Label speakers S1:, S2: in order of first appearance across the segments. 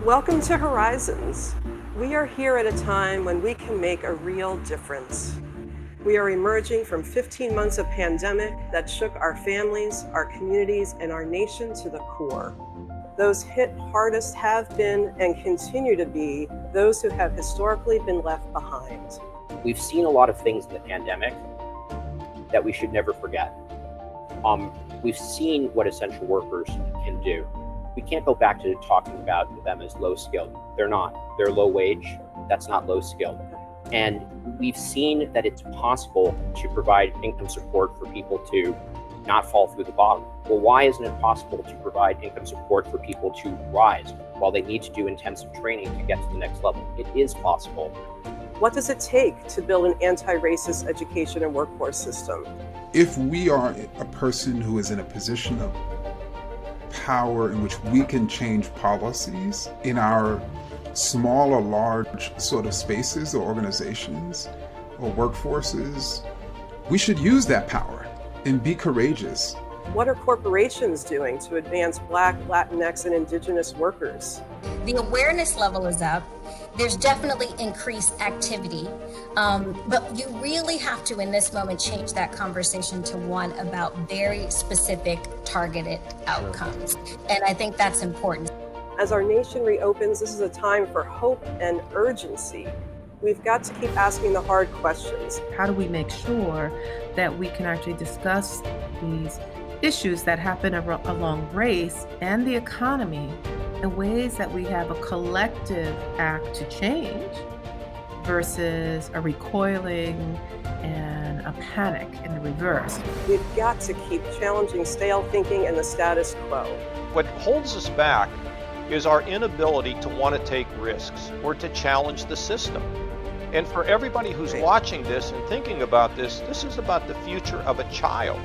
S1: Welcome to Horizons. We are here at a time when we can make a real difference. We are emerging from 15 months of pandemic that shook our families, our communities, and our nation to the core. Those hit hardest have been and continue to be those who have historically been left behind.
S2: We've seen a lot of things in the pandemic that we should never forget. We've seen what essential workers can do. We can't go back to talking about them as low skilled. They're not. They're low wage. That's not low skilled. And we've seen that it's possible to provide income support for people to not fall through the bottom. Well, why isn't it possible to provide income support for people to rise while they need to do intensive training to get to the next level? It is possible.
S1: What does it take to build an anti-racist education and workforce system?
S3: If we are a person who is in a position of power in which we can change policies in our small or large sort of spaces or organizations or workforces, we should use that power and be courageous.
S1: What are corporations doing to advance Black, Latinx, and Indigenous workers?
S4: The awareness level is up. There's definitely increased activity, but you really have to, in this moment, change that conversation to one about very specific, targeted outcomes. And I think that's important.
S1: As our nation reopens, this is a time for hope and urgency. We've got to keep asking the hard questions.
S5: How do we make sure that we can actually discuss these issues that happen along race and the economy in ways that we have a collective act to change versus a recoiling and a panic in the reverse?
S1: We've got to keep challenging stale thinking and the status quo.
S6: What holds us back is our inability to want to take risks or to challenge the system. And for everybody who's watching this and thinking about this, this is about the future of a child.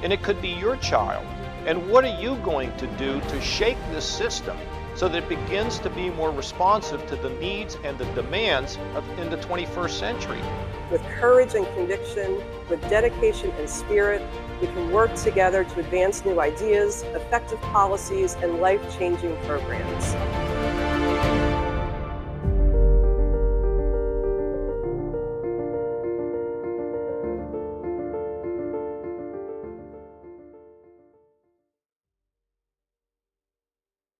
S6: And it could be your child. And what are you going to do to shake this system so that it begins to be more responsive to the needs and the demands in the 21st century?
S1: With courage and conviction, with dedication and spirit, we can work together to advance new ideas, effective policies, and life-changing programs.